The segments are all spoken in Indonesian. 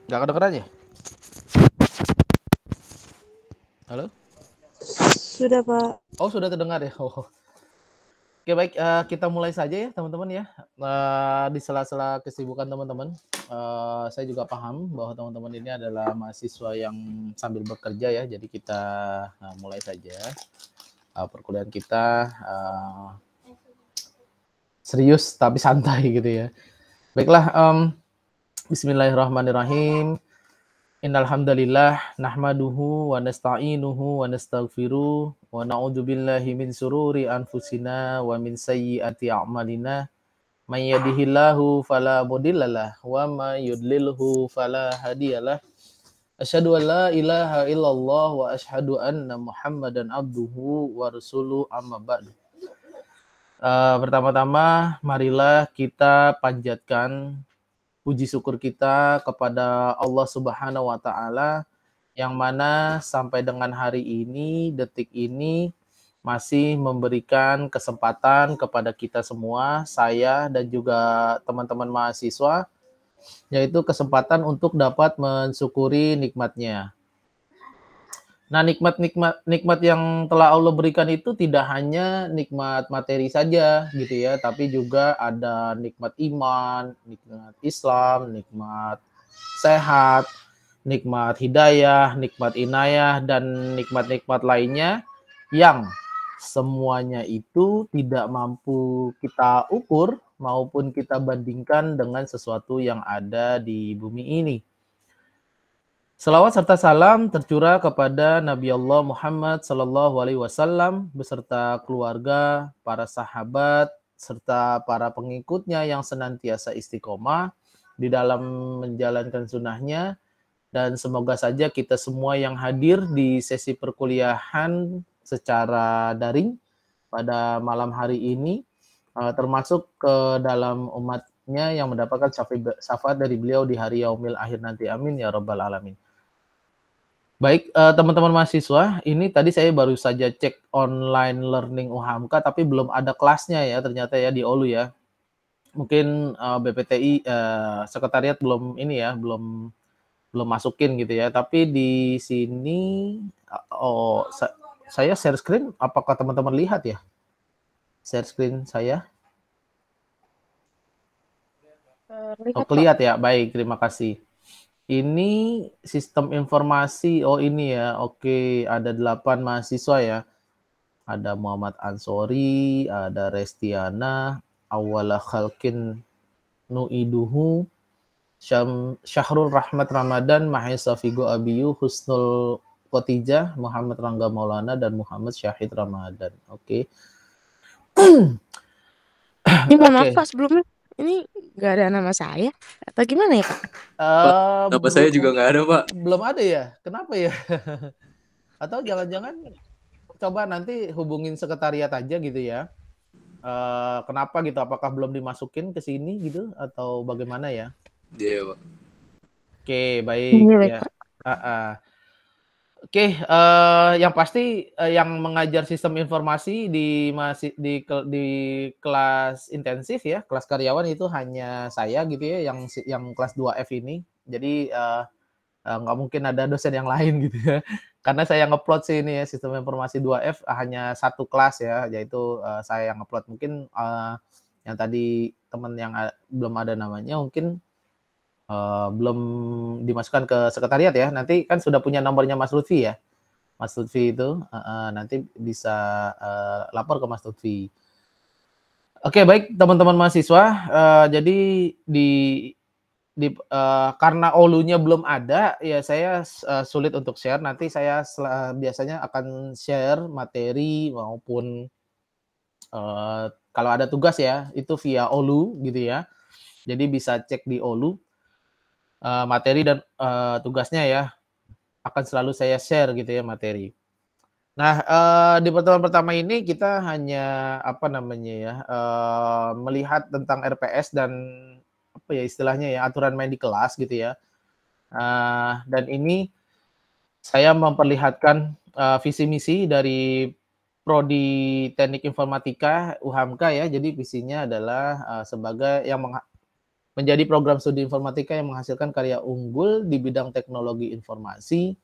Nggak kedengeran ya? Halo? Sudah, Pak. Oh, sudah terdengar ya? Oh. Oke, baik. Kita mulai saja ya, teman-teman ya. Di sela-sela kesibukan teman-teman, saya juga paham bahwa teman-teman ini adalah mahasiswa yang sambil bekerja ya. Jadi kita mulai saja perkuliahan kita serius tapi santai gitu ya. Baiklah, bismillahirrahmanirrahim. Innal hamdalillah nahmaduhu wa nasta'inuhu wa nastaghfiruh wa na'udzubillahi min sururi anfusina wa min sayyiati a'malina. May yahdihillahu fala mudhillalah wa may yudlilhu fala hadiyalah. Asyhadu an la ilaha illallah wa asyhadu anna Muhammadan abduhu wa rasuluh amma ba'du. Pertama-tama marilah kita panjatkan puji syukur kita kepada Allah Subhanahu wa taala yang mana sampai dengan hari ini, detik ini masih memberikan kesempatan kepada kita semua, saya dan juga teman-teman mahasiswa, yaitu kesempatan untuk dapat mensyukuri nikmatnya. Nah, nikmat yang telah Allah berikan itu tidak hanya nikmat materi saja gitu ya, tapi juga ada nikmat iman, nikmat Islam, nikmat sehat, nikmat hidayah, nikmat inayah, dan nikmat-nikmat lainnya yang semuanya itu tidak mampu kita ukur maupun kita bandingkan dengan sesuatu yang ada di bumi ini. Selawat serta salam tercurah kepada Nabi Allah Muhammad Sallallahu Alaihi Wasallam beserta keluarga, para sahabat, serta para pengikutnya yang senantiasa istiqomah di dalam menjalankan sunnahnya. Dan semoga saja kita semua yang hadir di sesi perkuliahan secara daring pada malam hari ini, termasuk ke dalam umatnya yang mendapatkan syafaat dari beliau di hari yaumil akhir nanti. Amin ya rabbal alamin. Baik, teman-teman mahasiswa, ini tadi saya baru saja cek online learning UHAMKA, tapi belum ada kelasnya ya ternyata ya di OLU ya. Mungkin BPTI sekretariat belum ini ya, belum masukin gitu ya. Tapi di sini saya share screen, apakah teman-teman lihat ya? Share screen saya. Oh, Lihat, Pak. kelihatan ya. Baik, terima kasih. Ini sistem informasi. Oh, ini ya. Oke, ada 8 mahasiswa ya. Ada Muhammad Ansori, ada Restiana, Awala Khalkin Nuiduhu, Syahrul Rahmat Ramadan, Mahesa Figo Abiyu, Husnul Khotijah, Muhammad Rangga Maulana, dan Muhammad Syahid Ramadan. Oke. Ini mohon maaf, Oke. Pak, sebelumnya. Ini nggak ada nama saya. Atau gimana ya, Pak? Pak, nama saya juga nggak ada, Pak. Belum ada ya? Kenapa ya? Atau jangan-jangan coba nanti hubungin sekretariat aja gitu ya. Kenapa gitu? Apakah belum dimasukin ke sini gitu atau bagaimana ya? Iya, Pak. Oke, baik Ini, baik, ya. Pak. Oke, yang pasti yang mengajar sistem informasi di kelas intensif ya, kelas karyawan itu hanya saya gitu ya, yang kelas 2F ini. Jadi nggak mungkin ada dosen yang lain gitu ya. Karena saya ngeplot sih ini ya, sistem informasi 2F hanya satu kelas ya, yaitu saya yang ngeplot. Mungkin yang tadi teman yang belum ada namanya mungkin belum dimasukkan ke sekretariat ya. Nanti kan sudah punya nomornya Mas Lutfi ya. Mas Lutfi itu nanti bisa lapor ke Mas Lutfi. Oke, baik teman-teman mahasiswa. Jadi karena olunya belum ada, ya saya sulit untuk share. Nanti saya biasanya akan share materi maupun kalau ada tugas ya, itu via olu gitu ya. Jadi bisa cek di olu materi dan tugasnya ya. Akan selalu saya share gitu ya materi. Nah, di pertemuan pertama ini kita hanya apa namanya ya, melihat tentang RPS dan apa ya istilahnya ya, aturan main di kelas gitu ya. Dan ini saya memperlihatkan visi misi dari Prodi Teknik Informatika UHAMKA ya. Jadi visinya adalah sebagai menjadi program studi informatika yang menghasilkan karya unggul di bidang teknologi informasi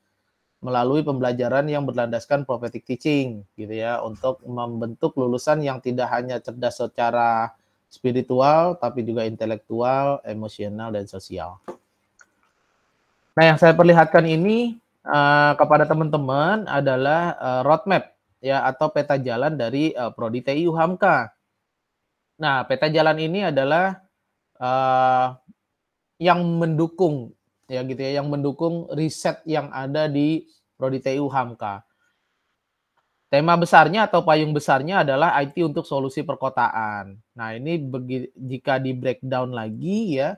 melalui pembelajaran yang berlandaskan prophetic teaching gitu ya, untuk membentuk lulusan yang tidak hanya cerdas secara spiritual tapi juga intelektual, emosional dan sosial. Nah, yang saya perlihatkan ini kepada teman-teman adalah roadmap ya, atau peta jalan dari Prodi TI UHAMKA. Nah, peta jalan ini adalah yang mendukung ya gitu ya, yang mendukung riset yang ada di Prodi TI UHAMKA. Tema besarnya atau payung besarnya adalah IT untuk solusi perkotaan. Nah, ini jika di breakdown lagi ya,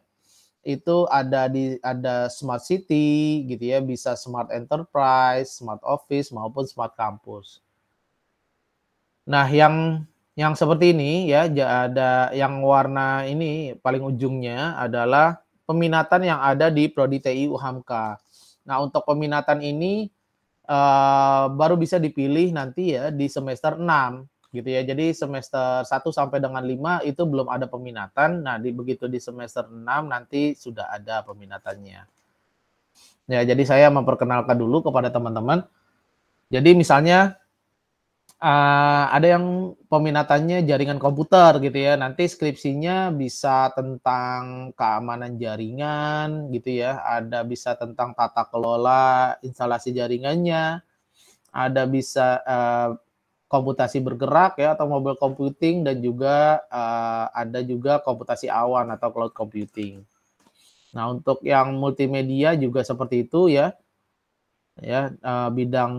itu ada smart city gitu ya, bisa smart enterprise, smart office maupun smart campus. Nah, yang seperti ini ya, ada yang warna ini paling ujungnya adalah peminatan yang ada di Prodi TI UHAMKA. Nah, untuk peminatan ini baru bisa dipilih nanti ya di semester 6 gitu ya. Jadi semester 1 sampai dengan 5 itu belum ada peminatan. Nah, begitu di semester 6 nanti sudah ada peminatannya. Ya, jadi saya memperkenalkan dulu kepada teman-teman. Jadi misalnya ada yang peminatannya jaringan komputer gitu ya. Nanti skripsinya bisa tentang keamanan jaringan gitu ya. Ada bisa tentang tata kelola instalasi jaringannya. Ada bisa komputasi bergerak ya, atau mobile computing, dan juga ada juga komputasi awan atau cloud computing. Nah, untuk yang multimedia juga seperti itu ya. Ya, bidang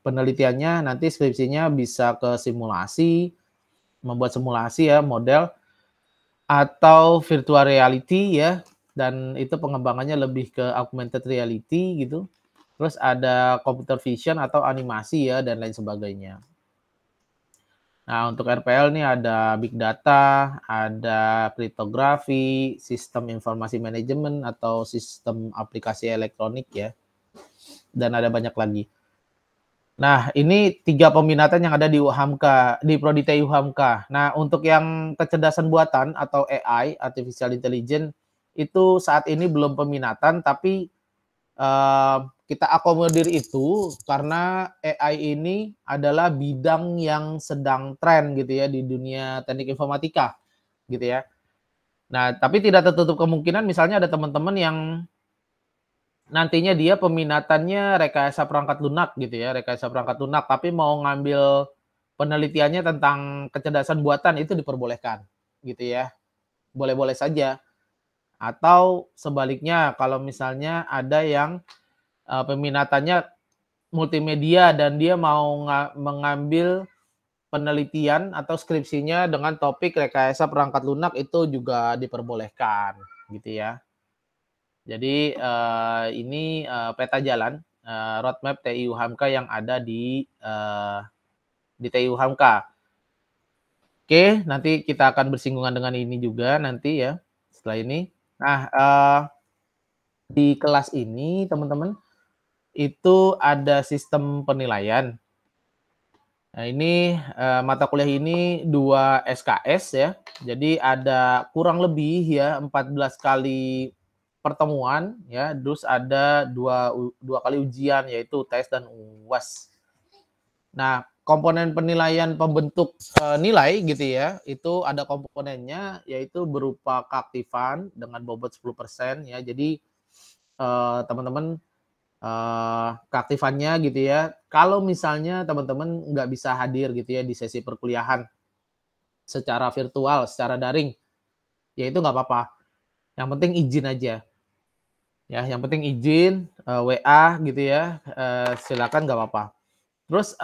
penelitiannya nanti skripsinya bisa ke simulasi, membuat simulasi ya, model atau virtual reality ya, dan itu pengembangannya lebih ke augmented reality gitu. Terus ada computer vision atau animasi ya, dan lain sebagainya. Nah, untuk RPL nih ada big data, ada kriptografi, sistem informasi manajemen atau sistem aplikasi elektronik ya, dan ada banyak lagi. Nah, ini 3 peminatan yang ada di UHAMKA, di Prodi TI UHAMKA. Nah, untuk yang kecerdasan buatan atau AI, Artificial Intelligence, itu saat ini belum peminatan, tapi kita akomodir itu karena AI ini adalah bidang yang sedang tren gitu ya di dunia teknik informatika gitu ya. Nah, tapi tidak tertutup kemungkinan misalnya ada teman-teman yang nantinya dia peminatannya rekayasa perangkat lunak gitu ya, rekayasa perangkat lunak, tapi mau ngambil penelitiannya tentang kecerdasan buatan, itu diperbolehkan gitu ya. Boleh-boleh saja. Atau sebaliknya kalau misalnya ada yang peminatannya multimedia dan dia mau mengambil penelitian atau skripsinya dengan topik rekayasa perangkat lunak, itu juga diperbolehkan gitu ya. Jadi ini peta jalan roadmap TI UHAMKA yang ada di TI UHAMKA. Oke, nanti kita akan bersinggungan dengan ini juga nanti ya setelah ini. Nah, di kelas ini teman-teman itu ada sistem penilaian. Nah, ini mata kuliah ini 2 SKS ya. Jadi ada kurang lebih ya 14 kali pertemuan ya, terus ada dua kali ujian yaitu tes dan UAS. Nah, komponen penilaian pembentuk nilai gitu ya, itu ada komponennya yaitu berupa keaktifan dengan bobot 10% ya. Jadi teman-teman keaktifannya gitu ya. Kalau misalnya teman-teman nggak bisa hadir gitu ya di sesi perkuliahan secara virtual, secara daring, ya itu nggak apa-apa. Yang penting izin aja. Ya, yang penting izin WA gitu ya, silakan nggak apa-apa. Terus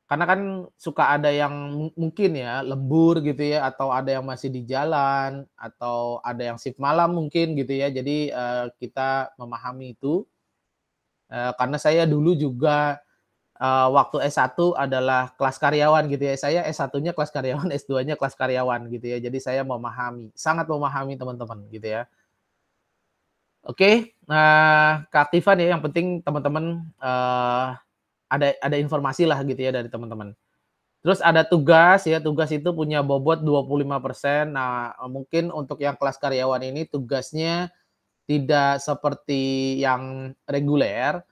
karena kan suka ada yang mungkin ya lembur gitu ya, atau ada yang masih di jalan, atau ada yang shift malam mungkin gitu ya. Jadi kita memahami itu. Karena saya dulu juga waktu S1 adalah kelas karyawan gitu ya. Saya S1-nya kelas karyawan, S2-nya kelas karyawan gitu ya. Jadi saya memahami, sangat memahami teman-teman gitu ya. Oke, nah keaktifan ya, yang penting teman-teman ada informasi lah gitu ya dari teman-teman. Terus ada tugas ya, tugas itu punya bobot 25%. Nah, mungkin untuk yang kelas karyawan ini tugasnya tidak seperti yang reguler.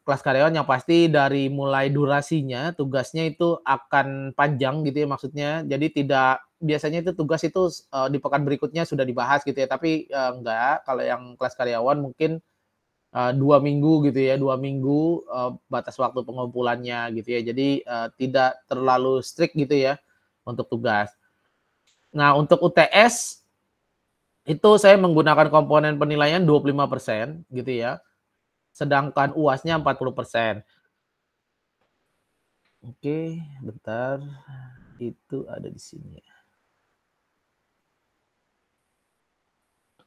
Kelas karyawan yang pasti dari mulai durasinya, tugasnya itu akan panjang gitu ya maksudnya. Jadi tidak biasanya itu tugas itu, di pekan berikutnya sudah dibahas gitu ya, tapi, enggak, kalau yang kelas karyawan mungkin 2 minggu gitu ya, 2 minggu, batas waktu pengumpulannya gitu ya. Jadi, tidak terlalu strict gitu ya, untuk tugas. Nah, untuk UTS, itu saya menggunakan komponen penilaian 25% gitu ya, sedangkan UASnya 40%. Oke, bentar, itu ada di sini ya.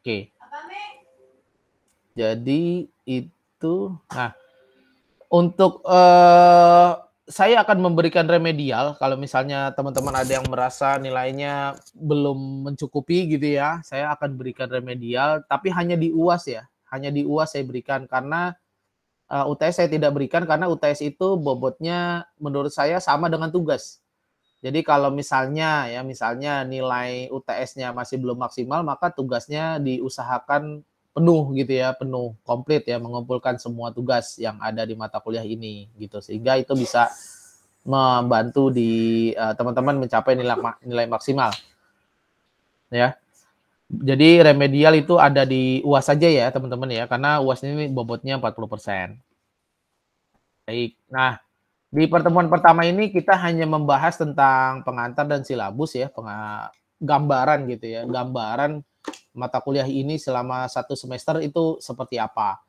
Oke. Jadi itu nah untuk, saya akan memberikan remedial kalau misalnya teman-teman ada yang merasa nilainya belum mencukupi gitu ya, saya akan berikan remedial, tapi hanya di UAS ya, hanya di UAS saya berikan karena, UTS saya tidak berikan karena UTS itu bobotnya menurut saya sama dengan tugas. Jadi kalau misalnya ya, misalnya nilai UTS-nya masih belum maksimal, maka tugasnya diusahakan penuh gitu ya, penuh, komplit ya, mengumpulkan semua tugas yang ada di mata kuliah ini gitu. Sehingga itu bisa membantu di teman-teman mencapai nilai maksimal ya. Jadi remedial itu ada di UAS saja ya, teman-teman ya, karena UAS ini bobotnya 40%. Baik. Nah, di pertemuan pertama ini kita hanya membahas tentang pengantar dan silabus ya, gambaran gitu ya, gambaran mata kuliah ini selama 1 semester itu seperti apa.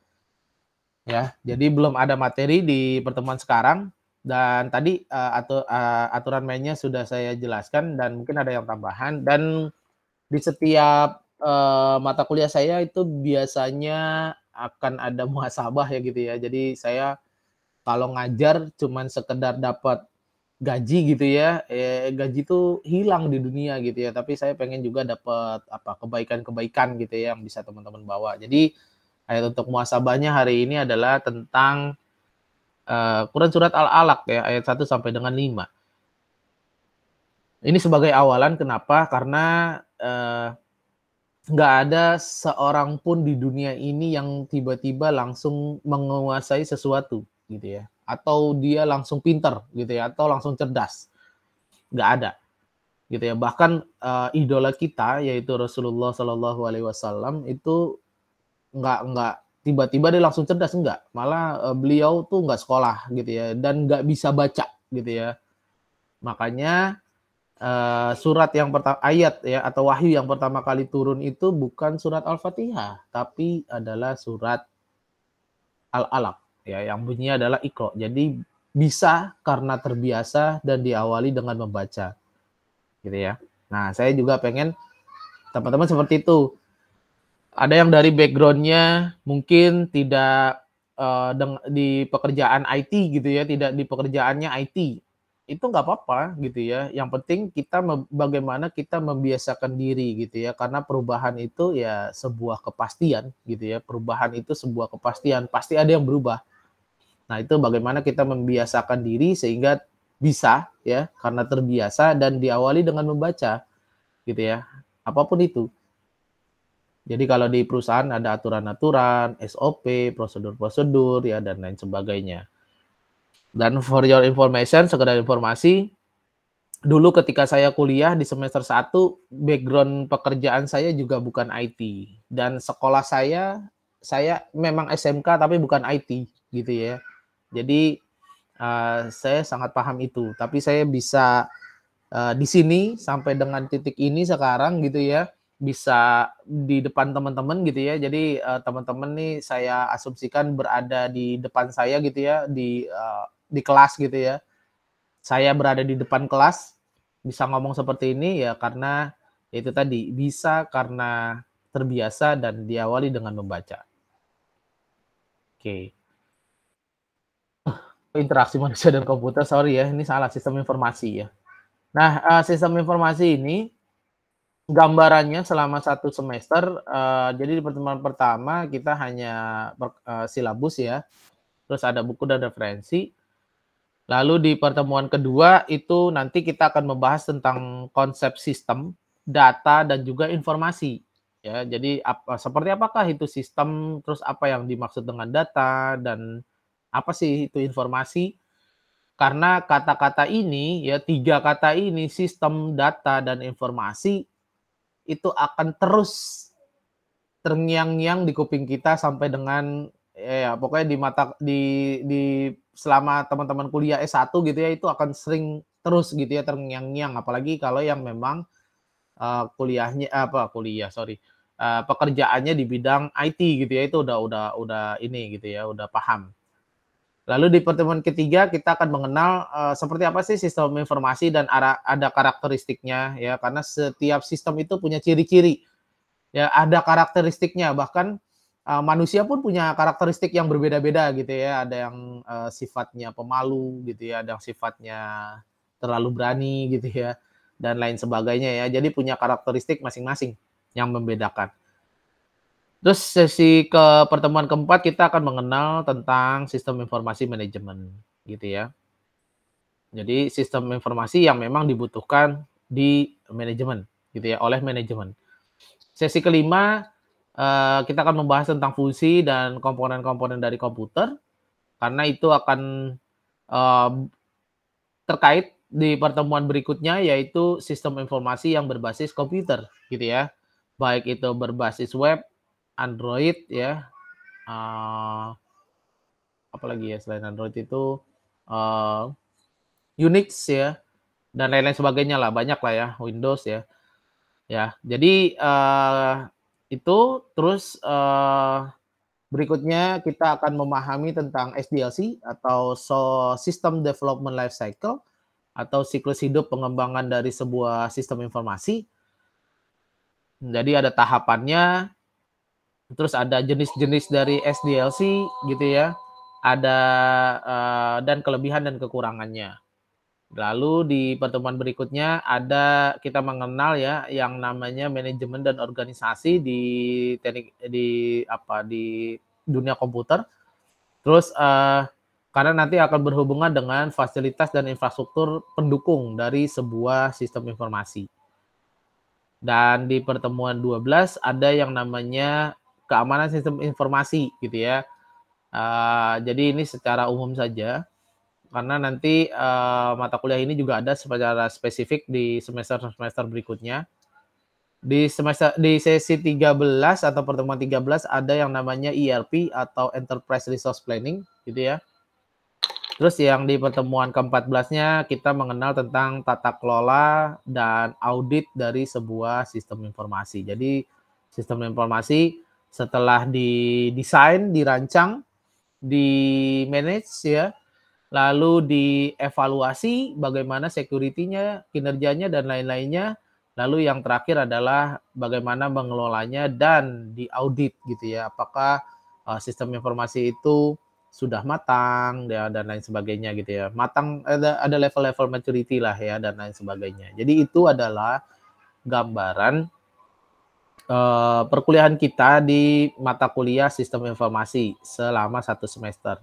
Ya, jadi belum ada materi di pertemuan sekarang dan tadi, aturan mainnya sudah saya jelaskan dan mungkin ada yang tambahan dan di setiap, mata kuliah saya itu biasanya akan ada muhasabah ya gitu ya. Jadi saya kalau ngajar cuman sekedar dapat gaji gitu ya, gaji itu hilang di dunia gitu ya, tapi saya pengen juga dapat apa, kebaikan-kebaikan gitu ya yang bisa teman-teman bawa. Jadi ayat untuk muhasabahnya hari ini adalah tentang, Quran surat Al-Alaq ya, ayat 1 sampai dengan 5. Ini sebagai awalan kenapa, karena, nggak ada seorang pun di dunia ini yang tiba-tiba langsung menguasai sesuatu gitu ya, atau dia langsung pinter gitu ya, atau langsung cerdas, nggak ada gitu ya. Bahkan, idola kita yaitu Rasulullah Shallallahu Alaihi Wasallam itu nggak tiba-tiba dia langsung cerdas, enggak. Malah, beliau tuh nggak sekolah gitu ya, dan nggak bisa baca gitu ya. Makanya, surat yang ayat ya atau wahyu yang pertama kali turun itu bukan surat Al-Fatihah, tapi adalah surat Al-Alaq ya, yang bunyinya adalah Iqra. Jadi bisa karena terbiasa dan diawali dengan membaca, gitu ya. Nah, saya juga pengen teman-teman seperti itu. Ada yang dari background-nya mungkin tidak, di pekerjaan IT gitu ya, tidak di pekerjaannya IT. Itu nggak apa-apa gitu ya, yang penting kita bagaimana kita membiasakan diri gitu ya, karena perubahan itu ya sebuah kepastian gitu ya, perubahan itu sebuah kepastian, pasti ada yang berubah. Nah, itu bagaimana kita membiasakan diri sehingga bisa ya, karena terbiasa dan diawali dengan membaca gitu ya, apapun itu. Jadi kalau di perusahaan ada aturan-aturan, SOP, prosedur-prosedur ya dan lain sebagainya. Dan for your information, sekedar informasi, dulu ketika saya kuliah di semester 1, background pekerjaan saya juga bukan IT. Dan sekolah saya memang SMK tapi bukan IT gitu ya. Jadi saya sangat paham itu. Tapi saya bisa di sini sampai dengan titik ini sekarang gitu ya, bisa di depan teman-teman gitu ya. Jadi teman-teman nih saya asumsikan berada di depan saya gitu ya, di kelas gitu ya. Saya berada di depan kelas, bisa ngomong seperti ini ya karena ya itu tadi, bisa karena terbiasa dan diawali dengan membaca. Oke. Interaksi manusia dan komputer, sorry ya, ini salah sistem informasi ya. Nah, sistem informasi ini gambarannya selama 1 semester, jadi di pertemuan pertama kita hanya silabus ya, terus ada buku dan referensi. Lalu di pertemuan kedua itu nanti kita akan membahas tentang konsep sistem, data, dan juga informasi. Ya, jadi seperti apakah itu sistem, terus apa yang dimaksud dengan data, dan apa sih itu informasi? Karena kata-kata ini, ya 3 kata ini, sistem, data, dan informasi, itu akan terus terngiang-ngiang di kuping kita sampai dengan ya pokoknya di selama teman-teman kuliah S1 gitu ya, itu akan sering terus gitu ya terngiang-ngiang, apalagi kalau yang memang pekerjaannya di bidang IT gitu ya, itu udah ini gitu ya, udah paham. Lalu di pertemuan ketiga kita akan mengenal seperti apa sih sistem informasi dan ada karakteristiknya ya, karena setiap sistem itu punya ciri-ciri. Ya, ada karakteristiknya, bahkan manusia pun punya karakteristik yang berbeda-beda gitu ya. Ada yang sifatnya pemalu gitu ya, ada yang sifatnya terlalu berani gitu ya, dan lain sebagainya ya. Jadi punya karakteristik masing-masing yang membedakan. Terus sesi pertemuan keempat kita akan mengenal tentang sistem informasi manajemen gitu ya. Jadi sistem informasi yang memang dibutuhkan di manajemen gitu ya, oleh manajemen. Sesi kelima kita akan membahas tentang fungsi dan komponen-komponen dari komputer, karena itu akan eee, terkait di pertemuan berikutnya, yaitu sistem informasi yang berbasis komputer, gitu ya. Baik itu berbasis web, Android ya, apalagi ya selain Android itu, eee, Unix ya, dan lain-lain sebagainya lah, banyak lah ya, Windows ya. Ya, jadi, itu terus, berikutnya kita akan memahami tentang SDLC atau System Development Life Cycle atau siklus hidup pengembangan dari sebuah sistem informasi. Jadi ada tahapannya, terus ada jenis-jenis dari SDLC gitu ya, ada dan kelebihan dan kekurangannya. Lalu di pertemuan berikutnya kita mengenal ya yang namanya manajemen dan organisasi di dunia komputer. Terus, karena nanti akan berhubungan dengan fasilitas dan infrastruktur pendukung dari sebuah sistem informasi. Dan di pertemuan 12 ada yang namanya keamanan sistem informasi gitu ya. Jadi ini secara umum saja, karena nanti, mata kuliah ini juga ada secara spesifik di semester-semester berikutnya. Di sesi 13 atau pertemuan 13 ada yang namanya ERP atau Enterprise Resource Planning gitu ya. Terus yang di pertemuan ke-14-nya kita mengenal tentang tata kelola dan audit dari sebuah sistem informasi. Jadi sistem informasi setelah didesain, dirancang, di-manage ya, lalu dievaluasi bagaimana security-nya, kinerjanya dan lain-lainnya. Lalu yang terakhir adalah bagaimana mengelolanya dan diaudit gitu ya. Apakah sistem informasi itu sudah matang ya, dan lain sebagainya gitu ya. Matang ada level-level maturity lah ya dan lain sebagainya. Jadi itu adalah gambaran perkuliahan kita di mata kuliah sistem informasi selama 1 semester.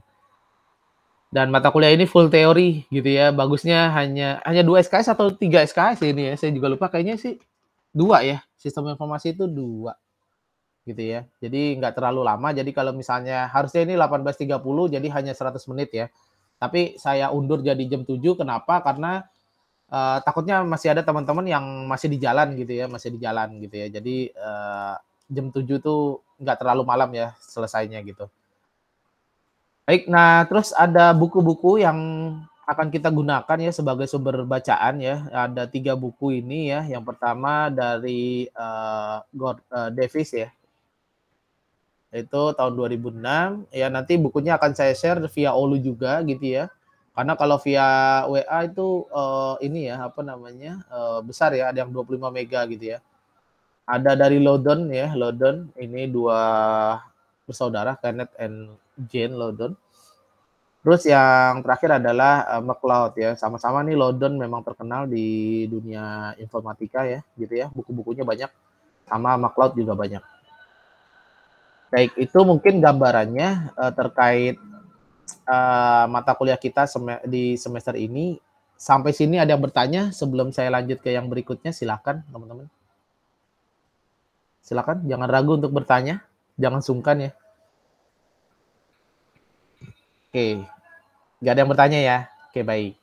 Dan mata kuliah ini full teori gitu ya. Bagusnya hanya 2 SKS atau 3 SKS ini ya. Saya juga lupa kayaknya sih 2 ya. Sistem informasi itu 2 gitu ya. Jadi nggak terlalu lama. Jadi kalau misalnya harusnya ini 18.30 jadi hanya 100 menit ya. Tapi saya undur jadi jam 7 kenapa? Karena takutnya masih ada teman-teman yang masih di jalan gitu ya, masih di jalan gitu ya. Jadi jam 7 tuh nggak terlalu malam ya selesainya gitu. Baik, nah terus ada buku-buku yang akan kita gunakan ya sebagai sumber bacaan ya. Ada 3 buku ini ya. Yang pertama dari Davis ya. Itu tahun 2006. Ya nanti bukunya akan saya share via Olu juga gitu ya. Karena kalau via WA itu ini ya apa namanya besar ya. Ada yang 25 mega gitu ya. Ada dari Loudon ya, Loudon. Ini 2 bersaudara, Kenneth and Jane Loudon. Terus yang terakhir adalah McCloud ya, sama-sama nih Loudon memang terkenal di dunia informatika ya, gitu ya, buku-bukunya banyak, sama McCloud juga banyak. Baik, itu mungkin gambarannya terkait mata kuliah kita di semester ini. Sampai sini ada yang bertanya sebelum saya lanjut ke yang berikutnya? Silakan teman-teman. Silakan, jangan ragu untuk bertanya, jangan sungkan ya. Oke, nggak ada yang bertanya ya. Oke, baik.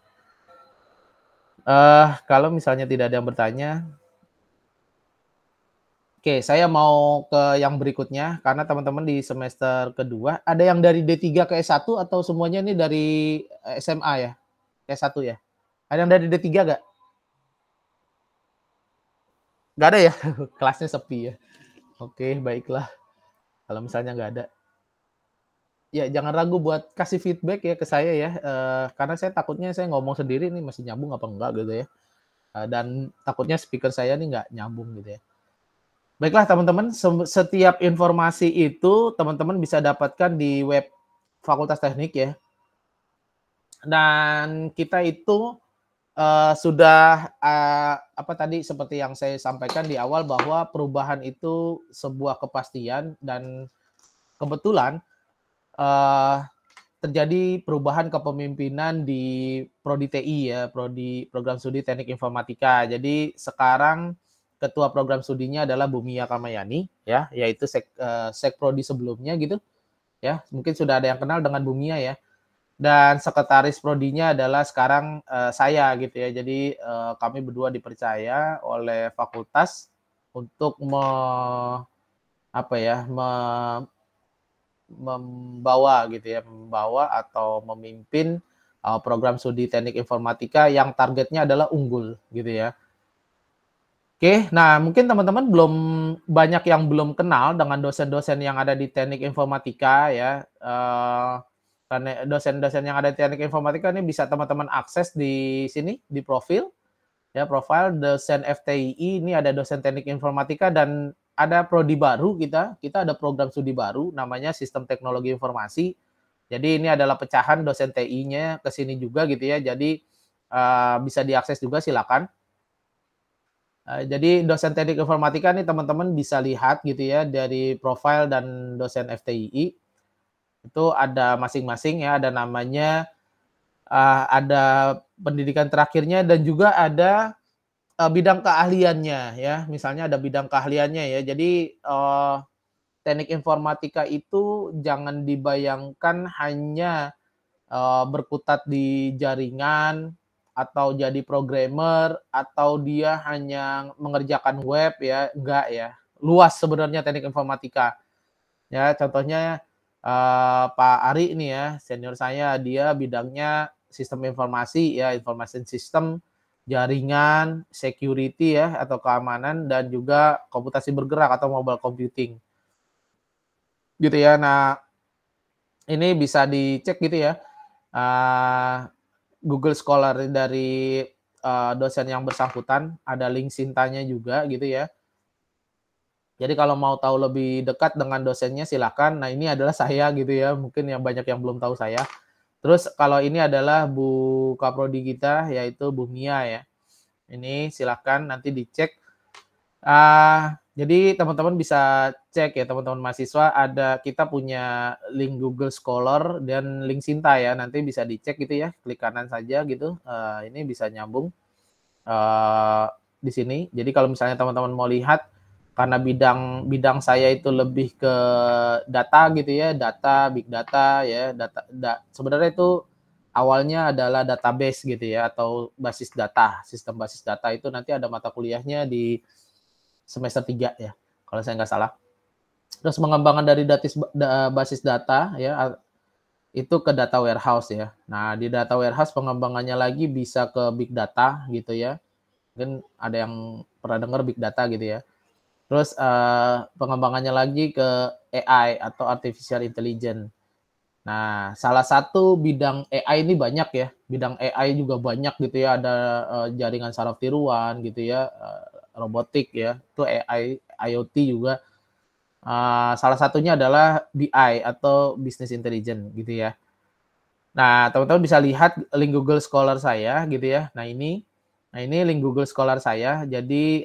Kalau misalnya tidak ada yang bertanya, oke, saya mau ke yang berikutnya karena teman-teman di semester kedua ada yang dari D3 ke S1 atau semuanya ini dari SMA ya? S1 ya? Ada yang dari D3 nggak? Nggak ada ya? Kelasnya sepi ya. Oke, baiklah. Kalau misalnya nggak ada. Ya, jangan ragu buat kasih feedback ya ke saya ya. Karena saya takutnya saya ngomong sendiri nih masih nyambung apa enggak gitu ya. Dan takutnya speaker saya nih nggak nyambung gitu ya. Baiklah teman-teman, setiap informasi itu teman-teman bisa dapatkan di web Fakultas Teknik ya. Dan kita itu sudah apa tadi seperti yang saya sampaikan di awal bahwa perubahan itu sebuah kepastian dan kebetulan terjadi perubahan kepemimpinan di Prodi TI ya, Program Studi Teknik Informatika. Jadi sekarang ketua program studinya adalah Bumia Kamayani ya, yaitu Sekprodi sebelumnya gitu ya. Mungkin sudah ada yang kenal dengan Bumia ya. Dan sekretaris prodinya adalah sekarang saya gitu ya. Jadi kami berdua dipercaya oleh fakultas untuk membawa gitu ya, membawa atau memimpin program studi Teknik Informatika yang targetnya adalah unggul gitu ya. Oke, nah mungkin teman-teman banyak yang belum kenal dengan dosen-dosen yang ada di Teknik Informatika ya. Karena dosen-dosen yang ada di Teknik Informatika ini bisa teman-teman akses di sini di profil ya, profil dosen FTII. Ini ada dosen Teknik Informatika dan ada prodi baru kita ada program studi baru namanya Sistem Teknologi Informasi. Jadi ini adalah pecahan dosen TI-nya ke sini juga gitu ya. Jadi bisa diakses juga silakan. Jadi dosen Teknik Informatika nih teman-teman bisa lihat gitu ya dari profil dan dosen FTII. Itu ada masing-masing ya, ada namanya, ada pendidikan terakhirnya dan juga ada bidang keahliannya ya. Misalnya ada bidang keahliannya ya. Jadi Teknik Informatika itu jangan dibayangkan hanya berkutat di jaringan atau jadi programmer atau dia hanya mengerjakan web ya, enggak ya. Luas sebenarnya Teknik Informatika. Ya, contohnya Pak Ari ini ya, senior saya, dia bidangnya sistem informasi ya, information system, jaringan, security ya atau keamanan dan juga komputasi bergerak atau mobile computing. Gitu ya. Nah, ini bisa dicek gitu ya. Google Scholar dari dosen yang bersangkutan, ada link Sintanya juga gitu ya. Jadi kalau mau tahu lebih dekat dengan dosennya silakan. Nah, ini adalah saya gitu ya. Mungkin yang banyak yang belum tahu saya. Terus kalau ini adalah Bu Kaprodi kita yaitu Bu Mia ya. Ini silakan nanti dicek. Jadi teman-teman bisa cek ya teman-teman mahasiswa, kita punya link Google Scholar dan link Sinta ya. Nanti bisa dicek gitu ya. Klik kanan saja gitu. Ini bisa nyambung di sini. Jadi kalau misalnya teman-teman mau lihat karena bidang saya itu lebih ke data gitu ya, data, big data ya, sebenarnya itu awalnya adalah database gitu ya atau basis data, sistem basis data itu nanti ada mata kuliahnya di semester 3 ya, kalau saya nggak salah. Terus pengembangan dari basis data ya itu ke data warehouse ya. Nah, di data warehouse pengembangannya lagi bisa ke big data gitu ya. Mungkin ada yang pernah dengar big data gitu ya. Terus pengembangannya lagi ke AI atau artificial intelligence. Nah, salah satu bidang AI ini banyak ya. Bidang AI juga banyak gitu ya. Ada jaringan saraf tiruan gitu ya, robotik ya. Itu AI, IoT juga. Salah satunya adalah BI atau business intelligence gitu ya. Nah, teman-teman bisa lihat link Google Scholar saya gitu ya. Nah, ini link Google Scholar saya. Jadi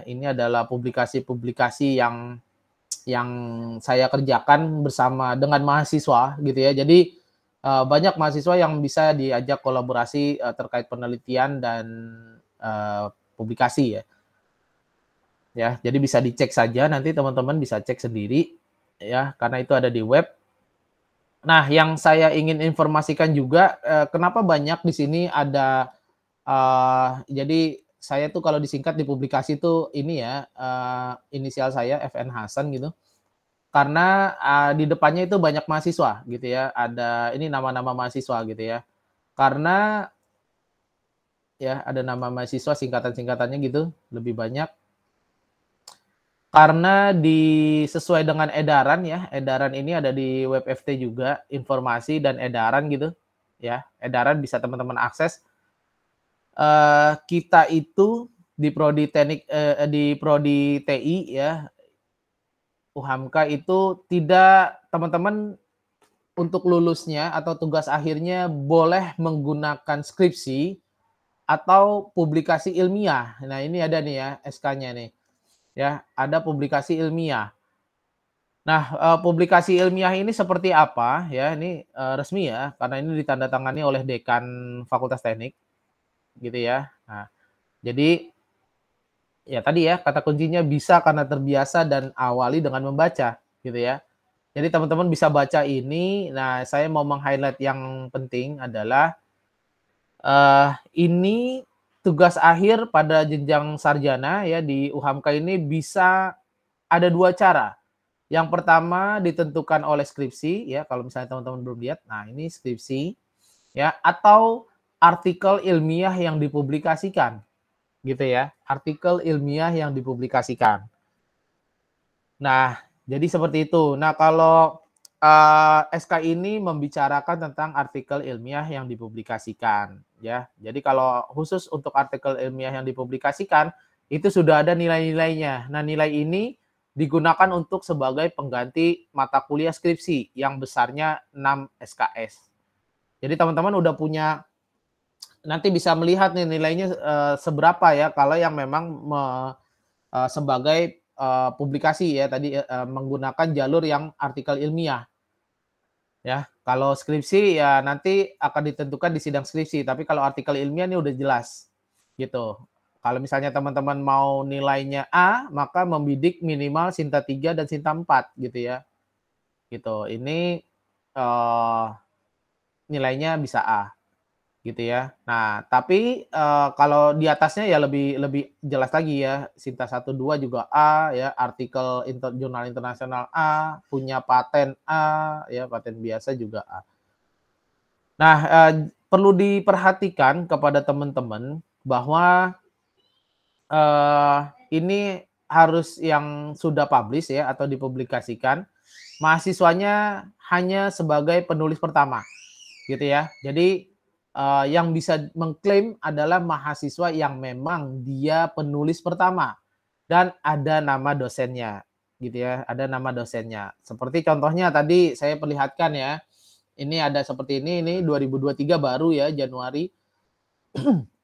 ini adalah publikasi-publikasi yang yang saya kerjakan bersama dengan mahasiswa gitu ya. Jadi banyak mahasiswa yang bisa diajak kolaborasi terkait penelitian dan publikasi ya. Ya, jadi bisa dicek saja, nanti teman-teman bisa cek sendiri ya, karena itu ada di web. Nah, yang saya ingin informasikan juga, kenapa banyak di sini ada, jadi saya tuh kalau disingkat di publikasi tuh ini ya, inisial saya FN Hasan gitu, karena, di depannya itu banyak mahasiswa gitu ya, ada ini nama-nama mahasiswa gitu ya. Karena ya ada nama mahasiswa singkatan-singkatannya gitu, lebih banyak. Karena sesuai dengan edaran ya, edaran ini ada di web FT juga, informasi dan edaran gitu, ya. Edaran bisa teman-teman akses. Kita itu di prodi teknik di prodi TI ya, UHAMKA itu tidak teman-teman untuk lulusnya atau tugas akhirnya boleh menggunakan skripsi atau publikasi ilmiah. Nah, ini ada nih ya SK-nya nih. Ya, ada publikasi ilmiah. Nah, publikasi ilmiah ini seperti apa ya, ini, resmi ya, karena ini ditandatangani oleh dekan Fakultas Teknik, gitu ya. Nah, jadi, ya tadi ya, kata kuncinya bisa karena terbiasa dan awali dengan membaca, gitu ya. Jadi teman-teman bisa baca ini, nah saya mau meng-highlight yang penting adalah, ini tugas akhir pada jenjang sarjana ya di UHAMKA ini bisa ada 2 cara. Yang pertama ditentukan oleh skripsi ya, kalau misalnya teman-teman belum lihat. Nah, ini skripsi ya atau artikel ilmiah yang dipublikasikan gitu ya. Artikel ilmiah yang dipublikasikan. Nah, jadi seperti itu. Nah, kalau SK ini membicarakan tentang artikel ilmiah yang dipublikasikan ya. Jadi kalau khusus untuk artikel ilmiah yang dipublikasikan itu sudah ada nilai-nilainya. Nah, nilai ini digunakan untuk sebagai pengganti mata kuliah skripsi yang besarnya 6 SKS. Jadi teman-teman udah punya, nanti bisa melihat nih nilainya seberapa ya kalau yang memang sebagai publikasi ya tadi menggunakan jalur yang artikel ilmiah. Ya, kalau skripsi ya nanti akan ditentukan di sidang skripsi, tapi kalau artikel ilmiah ini udah jelas gitu. Kalau misalnya teman-teman mau nilainya A, maka membidik minimal Sinta 3 dan Sinta 4 gitu ya. Gitu. Ini nilainya bisa A gitu ya. Nah, tapi kalau di atasnya ya lebih lebih jelas lagi ya. Sinta 1 2 juga A ya, artikel jurnal internasional A, punya paten A ya, paten biasa juga A. Nah, perlu diperhatikan kepada teman-teman bahwa ini harus yang sudah publish ya atau dipublikasikan, mahasiswanya hanya sebagai penulis pertama, gitu ya. Jadi, yang bisa mengklaim adalah mahasiswa yang memang dia penulis pertama dan ada nama dosennya, gitu ya, ada nama dosennya. Seperti contohnya tadi saya perlihatkan ya, ini ada seperti ini 2023 baru ya, Januari.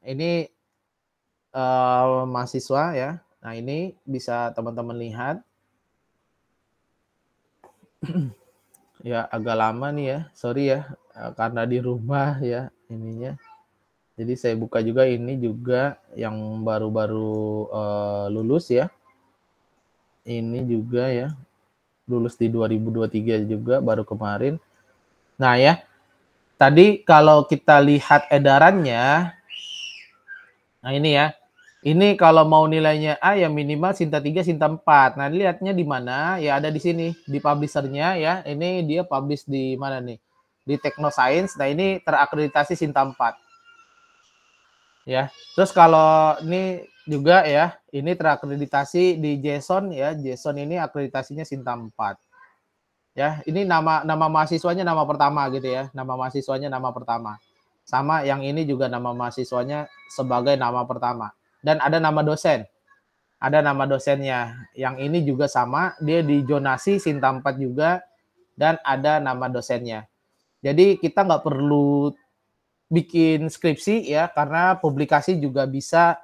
Ini mahasiswa ya. Nah, ini bisa teman-teman lihat. Ya, agak lama nih ya. Sorry ya, karena di rumah ya ininya. Jadi saya buka juga ini juga yang baru-baru lulus ya. Ini juga ya. Lulus di 2023 juga baru kemarin. Nah, ya. Tadi kalau kita lihat edarannya, nah ini ya. Ini kalau mau nilainya A ya minimal Sinta 3, Sinta 4. Nah, lihatnya di mana? Ya ada di sini, di publisher-nya ya. Ini dia publish di mana nih? Di Technoscience. Nah, ini terakreditasi Sinta 4. Ya. Terus kalau ini juga ya, ini terakreditasi di JSON ya. JSON ini akreditasinya Sinta 4. Ya, ini nama mahasiswanya nama pertama gitu ya. Nama mahasiswanya nama pertama. Sama yang ini juga nama mahasiswanya sebagai nama pertama. Dan ada nama dosen. Ada nama dosennya. Yang ini juga sama, dia di zonasi Sinta 4 juga, dan ada nama dosennya. Jadi kita nggak perlu bikin skripsi ya, karena publikasi juga bisa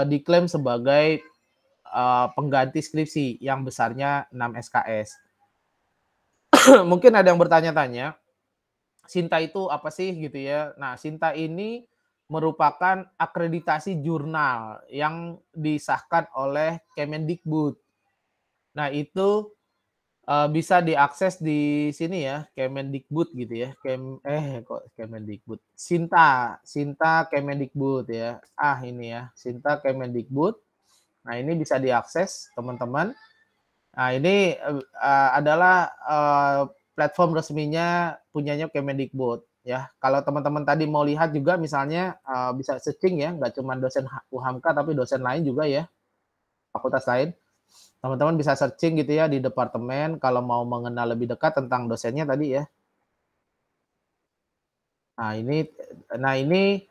diklaim sebagai pengganti skripsi yang besarnya 6 SKS. Mungkin ada yang bertanya-tanya, Sinta itu apa sih gitu ya. Nah, Sinta ini merupakan akreditasi jurnal yang disahkan oleh Kemendikbud. Nah, itu bisa diakses di sini ya, Kemendikbud gitu ya. Kok Kemendikbud. Sinta Kemendikbud ya. Ini ya, Sinta Kemendikbud. Nah, ini bisa diakses teman-teman. Nah, ini adalah platform resminya punyanya Kemendikbud ya. Kalau teman-teman tadi mau lihat juga misalnya bisa searching ya, nggak cuma dosen UHAMKA tapi dosen lain juga ya, fakultas lain. Teman-teman bisa searching gitu ya di departemen kalau mau mengenal lebih dekat tentang dosennya tadi ya. Nah ini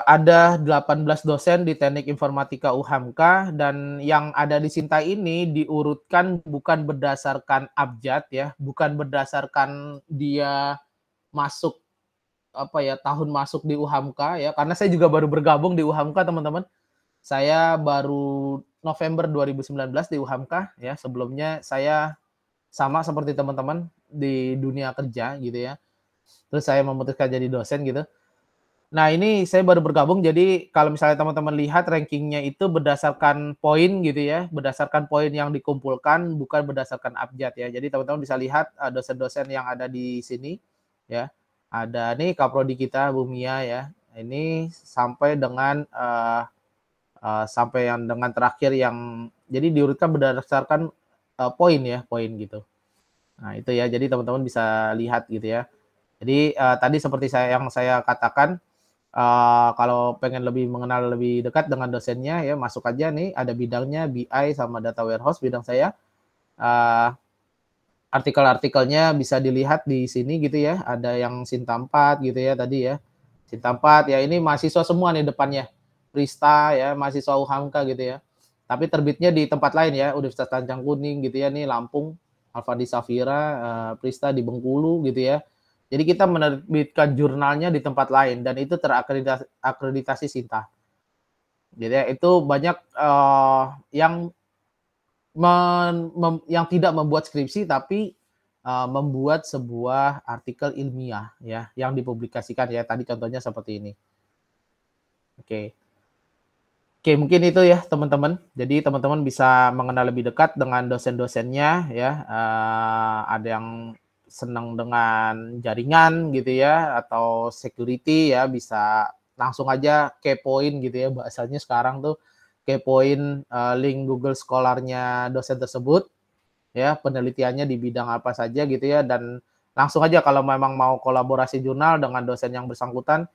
ada 18 dosen di Teknik Informatika UHAMKA dan yang ada di Sinta ini diurutkan bukan berdasarkan abjad ya, bukan berdasarkan dia masuk tahun masuk di UHAMKA ya, karena saya juga baru bergabung di UHAMKA teman-teman. Saya baru November 2019 di UHAMKA ya, sebelumnya saya sama seperti teman-teman di dunia kerja gitu ya. Terus saya memutuskan jadi dosen gitu. Nah, ini saya baru bergabung, jadi kalau misalnya teman-teman lihat rankingnya itu berdasarkan poin gitu ya, berdasarkan poin yang dikumpulkan, bukan berdasarkan abjad ya. Jadi teman-teman bisa lihat dosen-dosen yang ada di sini ya. Ada nih Kaprodi kita, Bu Mia ya. Ini sampai dengan sampai yang dengan terakhir yang jadi diurutkan berdasarkan poin ya, poin gitu. Nah, itu ya. Jadi teman-teman bisa lihat gitu ya. Jadi tadi seperti yang saya katakan, kalau pengen lebih mengenal lebih dekat dengan dosennya ya masuk aja nih, ada bidangnya BI sama data warehouse bidang saya. Artikel-artikelnya bisa dilihat di sini gitu ya, ada yang Sinta 4 gitu ya tadi ya. Sinta 4 ya, ini mahasiswa semua nih depannya. Prista ya, mahasiswa UHAMKA gitu ya. Tapi terbitnya di tempat lain ya, Universitas Tanjung Kuning gitu ya, nih Lampung, Alfadi Safira, Prista di Bengkulu gitu ya. Jadi kita menerbitkan jurnalnya di tempat lain dan itu terakreditasi Sinta. Jadi itu banyak yang tidak membuat skripsi tapi membuat sebuah artikel ilmiah ya yang dipublikasikan ya, tadi contohnya seperti ini. Oke, mungkin itu ya teman-teman. Jadi teman-teman bisa mengenal lebih dekat dengan dosen-dosennya ya. Ada yang senang dengan jaringan gitu ya atau security ya, bisa langsung aja kepoin gitu ya, bahasanya sekarang tuh kepoin link Google Scholar-nya dosen tersebut ya, penelitiannya di bidang apa saja gitu ya, dan langsung aja kalau memang mau kolaborasi jurnal dengan dosen yang bersangkutan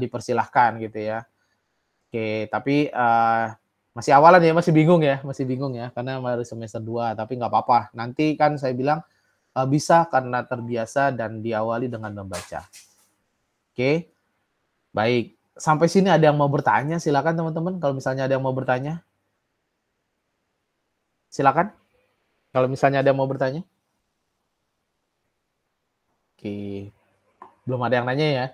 dipersilahkan gitu ya. Oke, tapi masih awalan ya, masih bingung ya karena baru semester 2, tapi nggak apa-apa. Nanti kan saya bilang bisa karena terbiasa dan diawali dengan membaca. Oke, baik. Sampai sini ada yang mau bertanya? Silakan teman-teman. Kalau misalnya ada yang mau bertanya, silakan. Kalau misalnya ada yang mau bertanya. Oke, belum ada yang nanya ya.